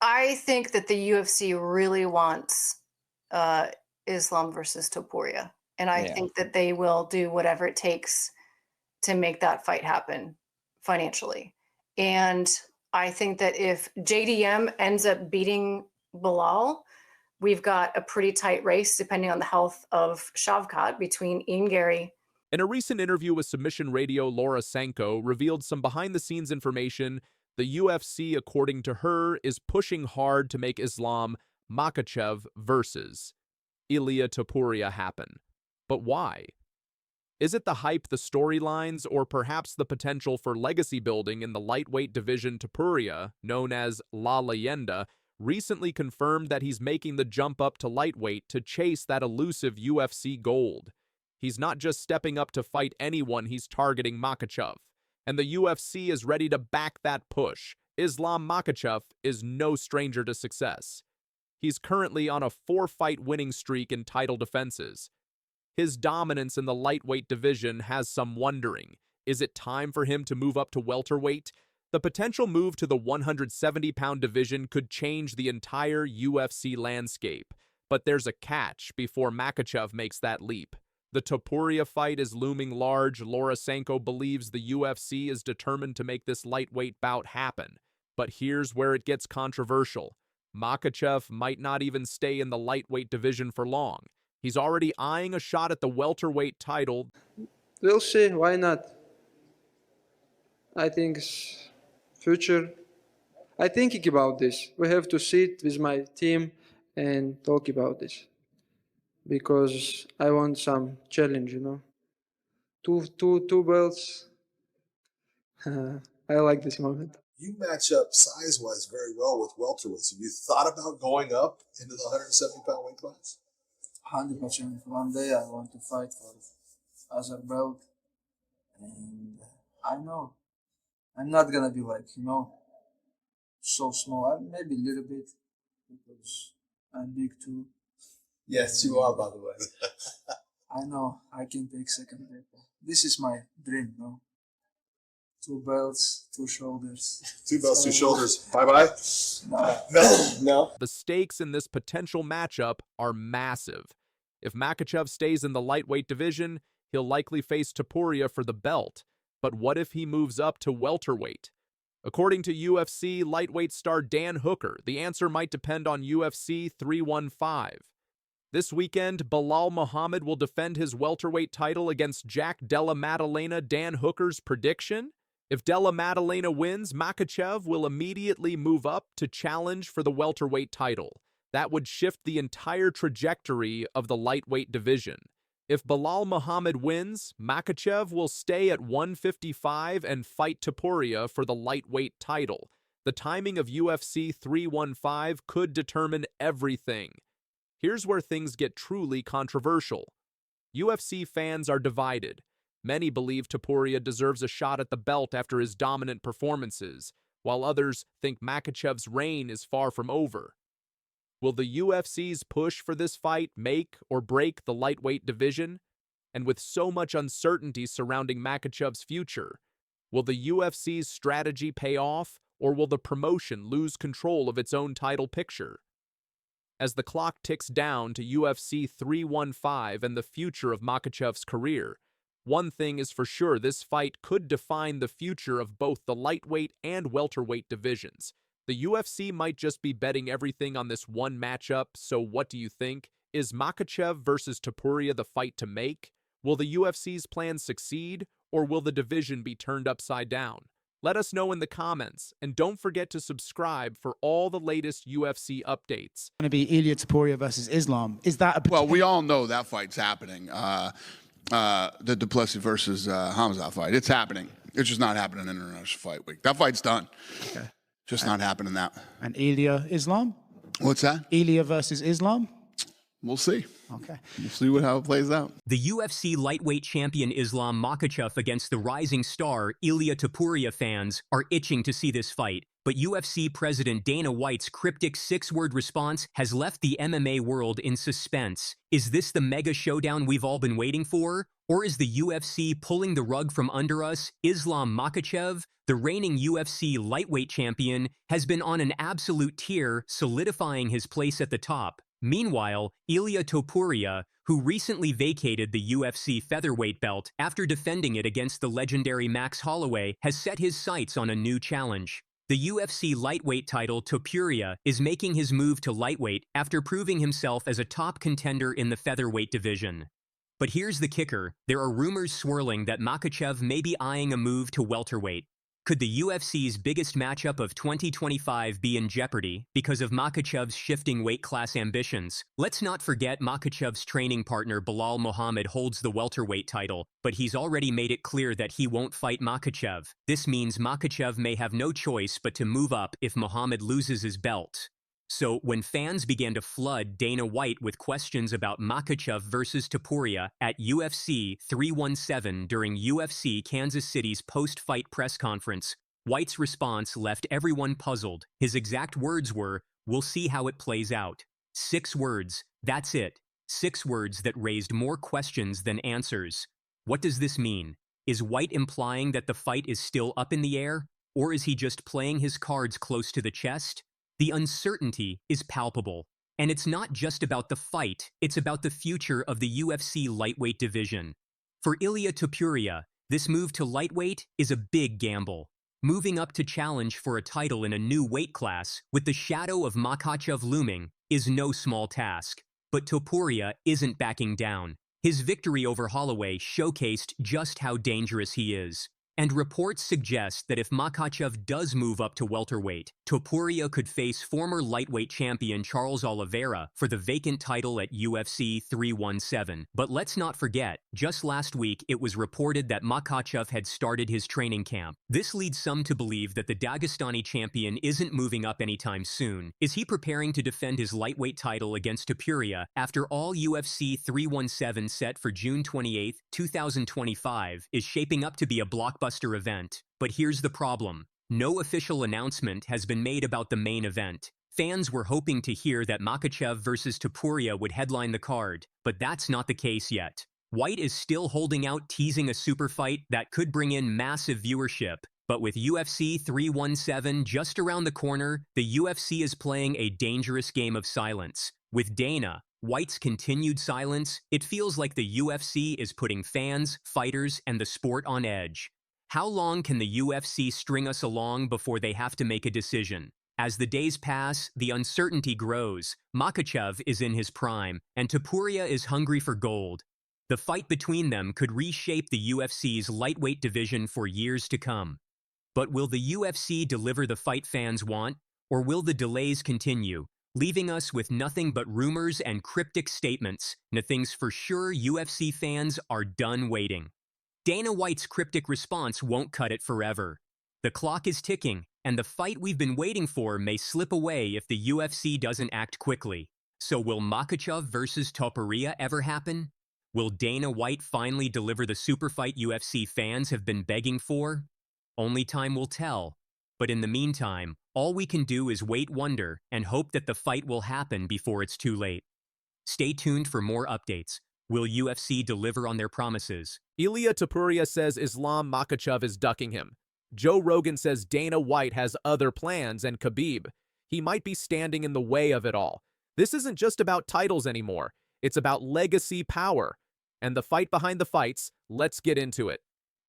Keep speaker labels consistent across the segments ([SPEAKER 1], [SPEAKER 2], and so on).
[SPEAKER 1] I think that the UFC really wants Islam versus Topuria, and I
[SPEAKER 2] Yeah.
[SPEAKER 1] think that they will do whatever it takes to make that fight happen financially. And I think that if JDM ends up beating Bilal, we've got a pretty tight race, depending on the health of Shavkat, between Ian Gary.
[SPEAKER 3] In a recent interview with Submission Radio, Laura Sanko revealed some behind-the-scenes information. The UFC, according to her, is pushing hard to make Islam Makhachev versus Ilia Topuria happen. But why? Is it the hype, the storylines, or perhaps the potential for legacy building in the lightweight division? Topuria, known as La Leyenda, recently confirmed that he's making the jump up to lightweight to chase that elusive UFC gold. He's not just stepping up to fight anyone, he's targeting Makhachev. And the UFC is ready to back that push. Islam Makhachev is no stranger to success. He's currently on a 4-fight winning streak in title defenses. His dominance in the lightweight division has some wondering. Is it time for him to move up to welterweight? The potential move to the 170-pound division could change the entire UFC landscape. But there's a catch before Makhachev makes that leap. The Topuria fight is looming large. Laura Sanko believes the UFC is determined to make this lightweight bout happen. But here's where it gets controversial. Makhachev might not even stay in the lightweight division for long. He's already eyeing a shot at the welterweight title.
[SPEAKER 4] We'll see. Why not? I think it's future. I'm thinking about this. We have to sit with my team and talk about this. Because I want some challenge, you know. Two belts. I like this moment.
[SPEAKER 5] You match up size-wise very well with welterweights. Have you thought about going up into the 170-pound weight class?
[SPEAKER 6] 100%. One day I want to fight for other belt, and I know I'm not gonna be like, so small. Maybe a little bit because I'm big too.
[SPEAKER 5] Yes, you are, by the way.
[SPEAKER 6] I know I can take second paper. This is my dream, no? 2 belts, 2 shoulders.
[SPEAKER 5] 2 belts, 2 shoulders. Bye-bye? No.
[SPEAKER 3] The stakes in this potential matchup are massive. If Makhachev stays in the lightweight division, he'll likely face Topuria for the belt. But what if he moves up to welterweight? According to UFC lightweight star Dan Hooker, the answer might depend on UFC 315. This weekend, Bilal Muhammad will defend his welterweight title against Jack Della Maddalena. Dan Hooker's prediction? If Della Maddalena wins, Makhachev will immediately move up to challenge for the welterweight title. That would shift the entire trajectory of the lightweight division. If Bilal Muhammad wins, Makhachev will stay at 155 and fight Topuria for the lightweight title. The timing of UFC 315 could determine everything. Here's where things get truly controversial. UFC fans are divided. Many believe Topuria deserves a shot at the belt after his dominant performances, while others think Makhachev's reign is far from over. Will the UFC's push for this fight make or break the lightweight division? And with so much uncertainty surrounding Makhachev's future, will the UFC's strategy pay off, or will the promotion lose control of its own title picture? As the clock ticks down to UFC 315 and the future of Makhachev's career, one thing is for sure: this fight could define the future of both the lightweight and welterweight divisions. The UFC might just be betting everything on this one matchup, so what do you think? Is Makhachev versus Topuria the fight to make? Will the UFC's plans succeed, or will the division be turned upside down? Let us know in the comments, and don't forget to subscribe for all the latest UFC updates.
[SPEAKER 7] Going to be Ilia Topuria versus Islam. Is that a
[SPEAKER 8] Well, we all know that fight's happening. The Duplessis versus Hamza fight. It's happening. It's just not happening in International Fight Week. That fight's done.
[SPEAKER 7] Okay.
[SPEAKER 8] Just not happening that.
[SPEAKER 7] And Ilia Islam?
[SPEAKER 8] What's that?
[SPEAKER 7] Ilia versus Islam?
[SPEAKER 8] We'll see.
[SPEAKER 7] Okay.
[SPEAKER 8] We'll see how it plays out.
[SPEAKER 2] The UFC lightweight champion Islam Makhachev against the rising star Ilia Topuria fans are itching to see this fight. But UFC President Dana White's cryptic six-word response has left the MMA world in suspense. Is this the mega showdown we've all been waiting for? Or is the UFC pulling the rug from under us? Islam Makhachev, the reigning UFC lightweight champion, has been on an absolute tear, solidifying his place at the top. Meanwhile, Ilia Topuria, who recently vacated the UFC featherweight belt after defending it against the legendary Max Holloway, has set his sights on a new challenge. The UFC lightweight title Topuria is making his move to lightweight after proving himself as a top contender in the featherweight division. But here's the kicker, there are rumors swirling that Makhachev may be eyeing a move to welterweight. Could the UFC's biggest matchup of 2025 be in jeopardy because of Makhachev's shifting weight class ambitions? Let's not forget Makhachev's training partner Belal Muhammad holds the welterweight title, but he's already made it clear that he won't fight Makhachev. This means Makhachev may have no choice but to move up if Muhammad loses his belt. So, when fans began to flood Dana White with questions about Makhachev versus Topuria at UFC 317 during UFC Kansas City's post-fight press conference, White's response left everyone puzzled. His exact words were, "We'll see how it plays out." 6 words, that's it. 6 words that raised more questions than answers. What does this mean? Is White implying that the fight is still up in the air? Or is he just playing his cards close to the chest? The uncertainty is palpable, and it's not just about the fight, it's about the future of the UFC lightweight division. For Ilia Topuria, this move to lightweight is a big gamble. Moving up to challenge for a title in a new weight class, with the shadow of Makhachev looming, is no small task. But Topuria isn't backing down. His victory over Holloway showcased just how dangerous he is. And reports suggest that if Makhachev does move up to welterweight, Topuria could face former lightweight champion Charles Oliveira for the vacant title at UFC 317. But let's not forget, just last week it was reported that Makhachev had started his training camp. This leads some to believe that the Dagestani champion isn't moving up anytime soon. Is he preparing to defend his lightweight title against Topuria after all UFC 317 set for June 28, 2025 is shaping up to be a blockbuster event? But here's the problem. No official announcement has been made about the main event. Fans were hoping to hear that Makhachev versus Topuria would headline the card, but that's not the case yet. White is still holding out, teasing a super fight that could bring in massive viewership. But with UFC 317 just around the corner, the UFC is playing a dangerous game of silence. With Dana White's continued silence, it feels like the UFC is putting fans, fighters, and the sport on edge. How long can the UFC string us along before they have to make a decision? As the days pass, the uncertainty grows. Makhachev is in his prime, and Topuria is hungry for gold. The fight between them could reshape the UFC's lightweight division for years to come. But will the UFC deliver the fight fans want, or will the delays continue, leaving us with nothing but rumors and cryptic statements? Nothing's for sure, UFC fans are done waiting. Dana White's cryptic response won't cut it forever. The clock is ticking, and the fight we've been waiting for may slip away if the UFC doesn't act quickly. So will Makhachev versus Topuria ever happen? Will Dana White finally deliver the super fight UFC fans have been begging for? Only time will tell. But in the meantime, all we can do is wait, wonder, and hope that the fight will happen before it's too late. Stay tuned for more updates. Will UFC deliver on their promises?
[SPEAKER 3] Ilia Topuria says Islam Makhachev is ducking him. Joe Rogan says Dana White has other plans, and Khabib, he might be standing in the way of it all. This isn't just about titles anymore. It's about legacy power. And the fight behind the fights, let's get into it.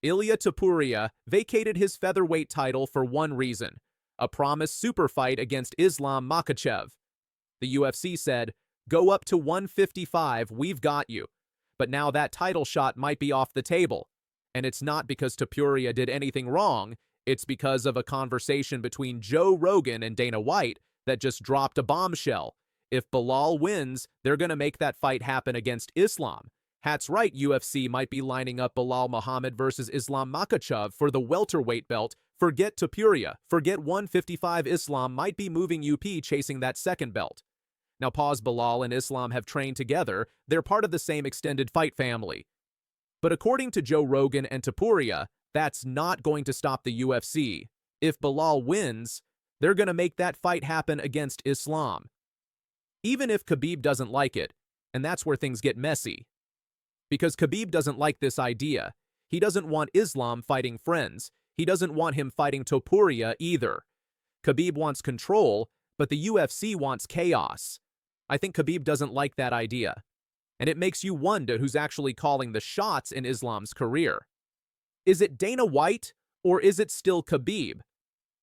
[SPEAKER 3] Ilia Topuria vacated his featherweight title for one reason: a promised super fight against Islam Makhachev. The UFC said, "Go up to 155, we've got you." But now that title shot might be off the table. And it's not because Topuria did anything wrong, it's because of a conversation between Joe Rogan and Dana White that just dropped a bombshell. If Belal wins, they're going to make that fight happen against Islam. That's right, UFC might be lining up Belal Muhammad versus Islam Makhachev for the welterweight belt. Forget Topuria, forget 155, Islam might be moving UP chasing that second belt. Now pause, Bilal and Islam have trained together, they're part of the same extended fight family. But according to Joe Rogan and Topuria, that's not going to stop the UFC. If Bilal wins, they're going to make that fight happen against Islam. Even if Khabib doesn't like it, and that's where things get messy. Because Khabib doesn't like this idea. He doesn't want Islam fighting friends. He doesn't want him fighting Topuria either. Khabib wants control, but the UFC wants chaos. I think Khabib doesn't like that idea. And it makes you wonder who's actually calling the shots in Islam's career. Is it Dana White, or is it still Khabib?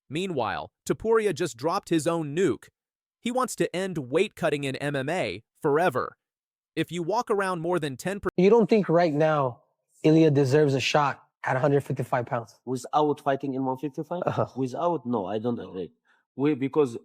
[SPEAKER 3] Meanwhile, Topuria just dropped his own nuke. He wants to end weight cutting in MMA forever. If you walk around more than 10%...
[SPEAKER 9] You don't think right now Ilya deserves a shot at 155 pounds?
[SPEAKER 10] Without fighting in 155? Without, no, I don't agree. Because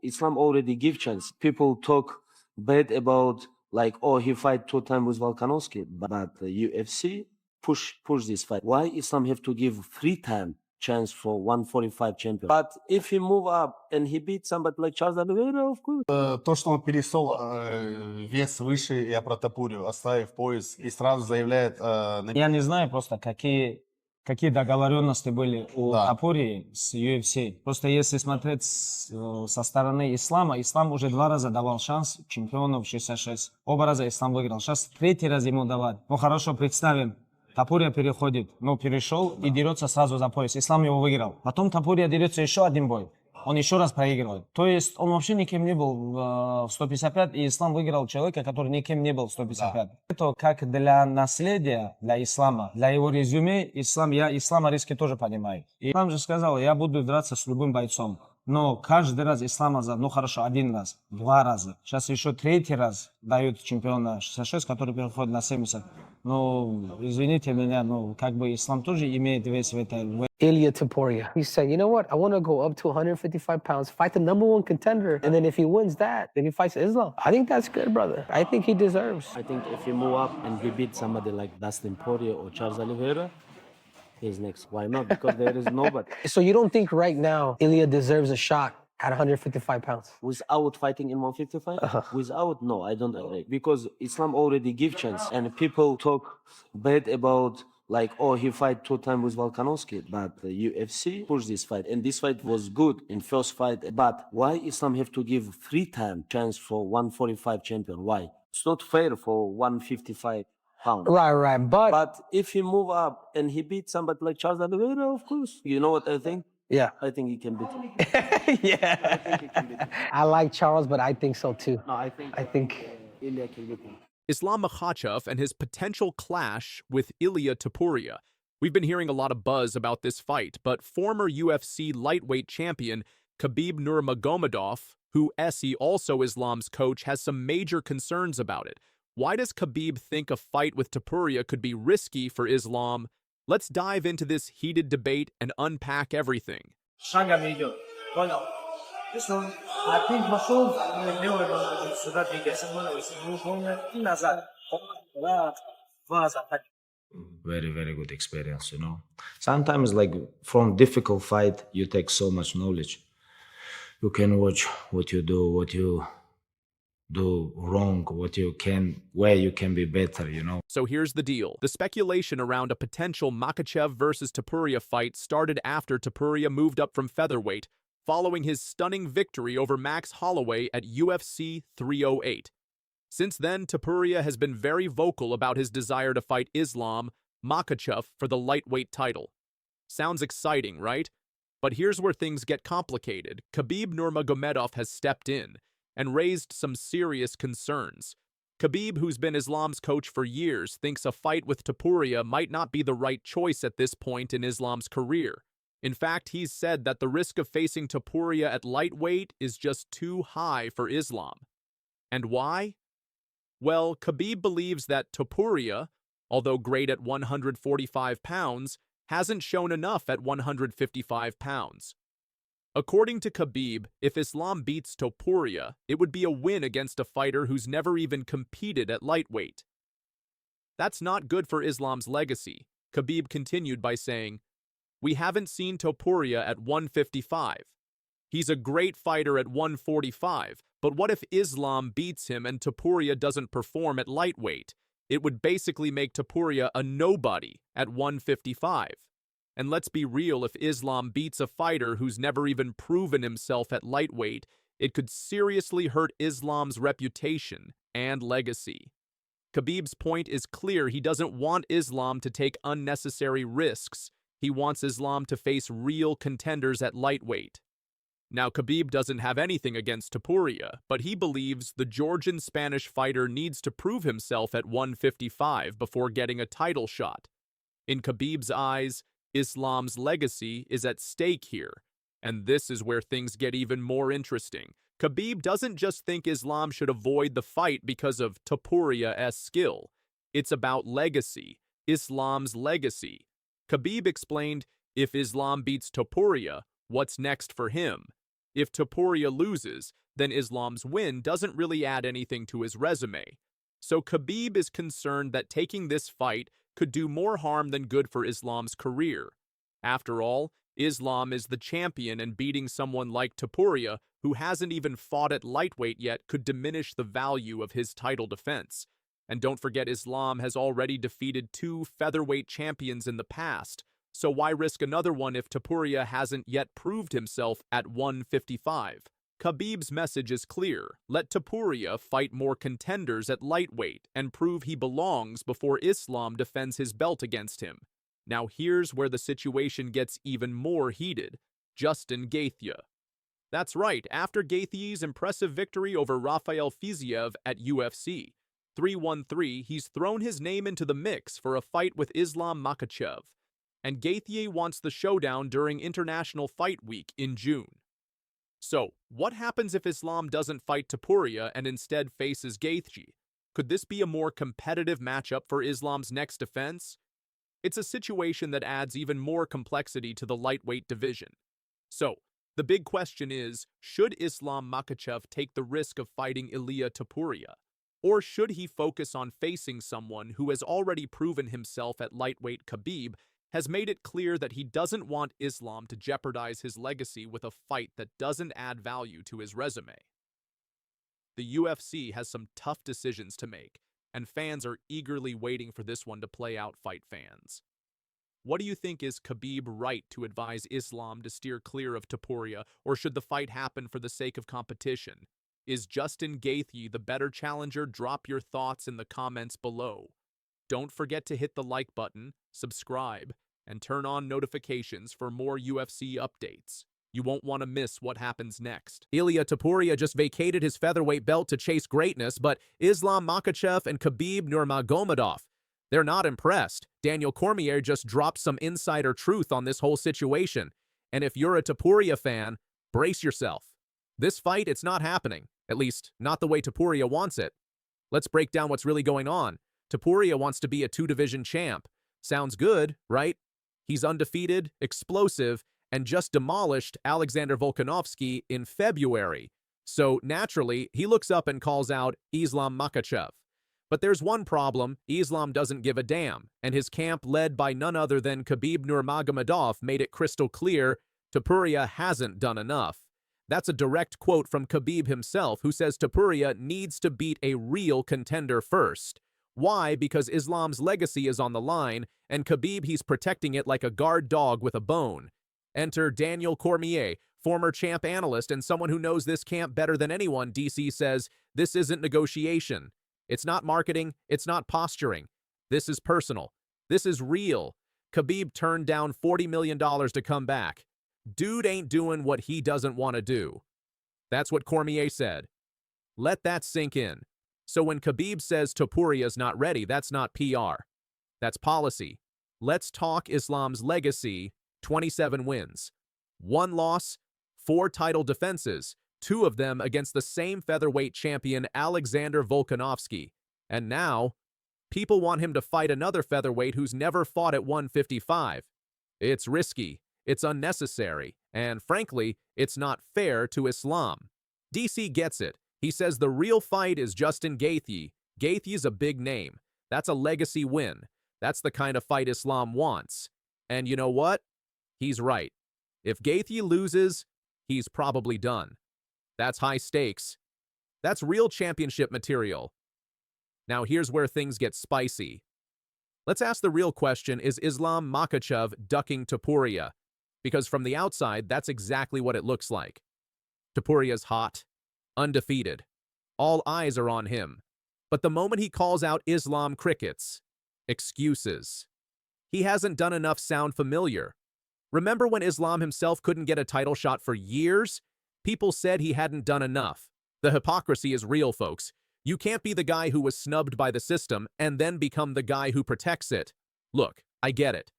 [SPEAKER 10] Islam already give chance. People talk bad about, like, oh, he fight 2 times with Volkanovski, but the UFC push this fight. Why Islam have to give 3 times chance for 145 champion? But if he move up and he beat somebody like Charles Oliveira, of course.
[SPEAKER 11] То, что он пересол вес выше, я про Топурию, оставив пояс и сразу заявляет...
[SPEAKER 12] Я не знаю просто, какие договоренности были у Топурии с UFC. Просто если смотреть со стороны Ислама, Ислам уже 2 раза давал шанс чемпиону в 66. Оба раза Ислам выиграл. Сейчас 3-й раз ему давать. Ну хорошо, представим. Топурия переходит, перешел и дерется сразу за пояс. Ислам его выиграл. Потом Топурия дерется еще 1 бой. Он еще раз проигрывает. То есть он вообще никем не был в 155, и Ислам выиграл человека, который никем не был в 155. Это как для наследия, для Ислама, для его резюме, я Ислама риски тоже понимаю. И Ислам же сказал, я буду драться с любым бойцом. Но каждый раз Ислама хорошо, 1 раз, 2 раза. Сейчас еще 3-й раз дают чемпиона 66, который переходит на 70. Извините меня, как бы Ислам тоже имеет вес в этой...
[SPEAKER 9] Ilya Topuria. He said, you know what? I want to go up to 155 pounds, fight the #1 contender, and then if he wins that, then he fights Islam. I think that's good, brother. I think he deserves.
[SPEAKER 10] I think if he move up and he beat somebody like Dustin Poirier or Charles Oliveira, he's next. Why not? Because there is nobody.
[SPEAKER 9] So you don't think right now Ilya deserves a shot at 155 pounds?
[SPEAKER 10] Without fighting in 155? Without, no, I don't agree. Because Islam already give chance, and people talk bad about, like, oh, he fight 2 times with Volkanovski, but the UFC pushed this fight, and this fight was good in first fight. But why Islam have to give 3 times chance for 145 champion? Why? It's not fair for 155 pounds.
[SPEAKER 9] Right,
[SPEAKER 10] But if he move up and he beat somebody like Charles Oliveira, of course, you know what I think?
[SPEAKER 9] Yeah.
[SPEAKER 10] I think he can beat him.
[SPEAKER 9] Yeah.
[SPEAKER 10] I think he can beat him.
[SPEAKER 9] I like Charles, but I think so too.
[SPEAKER 10] No, I think Ilya can beat him.
[SPEAKER 3] Islam Makhachev and his potential clash with Ilya Topuria. We've been hearing a lot of buzz about this fight, but former UFC lightweight champion Khabib Nurmagomedov, who also Islam's coach, has some major concerns about it. Why does Khabib think a fight with Topuria could be risky for Islam? Let's dive into this heated debate and unpack everything.
[SPEAKER 13] Very, very good experience, Sometimes, like, from difficult fight, you take so much knowledge. You can watch what you do wrong, where you can be better,
[SPEAKER 3] So here's the deal. The speculation around a potential Makhachev versus Topuria fight started after Topuria moved up from featherweight, following his stunning victory over Max Holloway at UFC 308. Since then, Topuria has been very vocal about his desire to fight Islam Makhachev for the lightweight title. Sounds exciting, right? But here's where things get complicated. Khabib Nurmagomedov has stepped in and raised some serious concerns. Khabib, who's been Islam's coach for years, thinks a fight with Topuria might not be the right choice at this point in Islam's career. In fact, he's said that the risk of facing Topuria at lightweight is just too high for Islam. And why? Well, Khabib believes that Topuria, although great at 145 pounds, hasn't shown enough at 155 pounds. According to Khabib, if Islam beats Topuria, it would be a win against a fighter who's never even competed at lightweight. That's not good for Islam's legacy. Khabib continued by saying, "We haven't seen Topuria at 155. He's a great fighter at 145, but what if Islam beats him and Topuria doesn't perform at lightweight? It would basically make Topuria a nobody at 155. And let's be real, if Islam beats a fighter who's never even proven himself at lightweight, it could seriously hurt Islam's reputation and legacy. Khabib's point is clear. He doesn't want Islam to take unnecessary risks. He wants Islam to face real contenders at lightweight. Now, Khabib doesn't have anything against Topuria, but he believes the Georgian-Spanish fighter needs to prove himself at 155 before getting a title shot. In Khabib's eyes, Islam's legacy is at stake here, and this is where things get even more interesting. Khabib doesn't just think Islam should avoid the fight because of Topuria's skill. It's about legacy, Islam's legacy. Khabib explained, if Islam beats Topuria, what's next for him? If Topuria loses, then Islam's win doesn't really add anything to his resume. So Khabib is concerned that taking this fight could do more harm than good for Islam's career. After all, Islam is the champion, and beating someone like Topuria, who hasn't even fought at lightweight yet, could diminish the value of his title defense. And don't forget, Islam has already defeated 2 featherweight champions in the past, so why risk another one if Topuria hasn't yet proved himself at 155? Khabib's message is clear. Let Topuria fight more contenders at lightweight and prove he belongs before Islam defends his belt against him. Now here's where the situation gets even more heated. Justin Gaethje. That's right, after Gaethje's impressive victory over Rafael Fiziev at UFC 313, he's thrown his name into the mix for a fight with Islam Makhachev. And Gaethje wants the showdown during International Fight Week in June. So, what happens if Islam doesn't fight Topuria and instead faces Gaethje? Could this be a more competitive matchup for Islam's next defense? It's a situation that adds even more complexity to the lightweight division. So, the big question is, should Islam Makhachev take the risk of fighting Ilia Topuria? Or should he focus on facing someone who has already proven himself at lightweight? Khabib has made it clear that he doesn't want Islam to jeopardize his legacy with a fight that doesn't add value to his resume. The UFC has some tough decisions to make, and fans are eagerly waiting for this one to play out, fight fans. What do you think? Is Khabib right to advise Islam to steer clear of Topuria, or should the fight happen for the sake of competition? Is Justin Gaethje the better challenger? Drop your thoughts in the comments below. Don't forget to hit the like button, subscribe, and turn on notifications for more UFC updates. You won't want to miss what happens next. Ilia Topuria just vacated his featherweight belt to chase greatness, but Islam Makhachev and Khabib Nurmagomedov, they're not impressed. Daniel Cormier just dropped some insider truth on this whole situation. And if you're a Topuria fan, brace yourself. This fight, it's not happening. At least, not the way Topuria wants it. Let's break down what's really going on. Topuria wants to be a 2-division champ. Sounds good, right? He's undefeated, explosive, and just demolished Alexander Volkanovski in February. So naturally, he looks up and calls out Islam Makhachev. But there's one problem: Islam doesn't give a damn, and his camp, led by none other than Khabib Nurmagomedov, made it crystal clear Topuria hasn't done enough. That's a direct quote from Khabib himself, who says Topuria needs to beat a real contender first. Why? Because Islam's legacy is on the line, and Khabib, he's protecting it like a guard dog with a bone. Enter Daniel Cormier, former champ analyst and someone who knows this camp better than anyone. DC says, this isn't negotiation. It's not marketing. It's not posturing. This is personal. This is real. Khabib turned down $40 million to come back. Dude ain't doing what he doesn't want to do. That's what Cormier said. Let that sink in. So when Khabib says Topuria's not ready, that's not PR. That's policy. Let's talk Islam's legacy: 27 wins, 1 loss, 4 title defenses, 2 of them against the same featherweight champion Alexander Volkanovski. And now, people want him to fight another featherweight who's never fought at 155. It's risky, it's unnecessary, and frankly, it's not fair to Islam. DC gets it. He says the real fight is Justin Gaethje. Gaethje's a big name. That's a legacy win. That's the kind of fight Islam wants. And you know what? He's right. If Gaethje loses, he's probably done. That's high stakes. That's real championship material. Now here's where things get spicy. Let's ask the real question, is Islam Makhachev ducking Topuria? Because from the outside, that's exactly what it looks like. Topuria's hot, undefeated. All eyes are on him. But the moment he calls out Islam, crickets. Excuses. He hasn't done enough sound familiar. Remember when Islam himself couldn't get a title shot for years? People said he hadn't done enough. The hypocrisy is real, folks. You can't be the guy who was snubbed by the system and then become the guy who protects it. Look, I get it.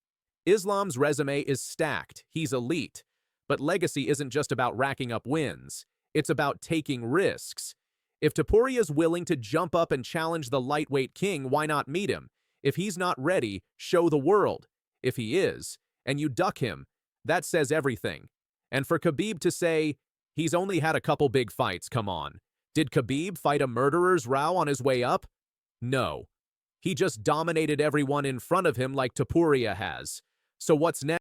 [SPEAKER 3] Islam's resume is stacked. He's elite. But legacy isn't just about racking up wins. It's about taking risks. If Topuria's willing to jump up and challenge the lightweight king, why not meet him? If he's not ready, show the world. If he is, and you duck him, that says everything. And for Khabib to say, he's only had a couple big fights, come on. Did Khabib fight a murderer's row on his way up? No. He just dominated everyone in front of him like Topuria has. So what's next?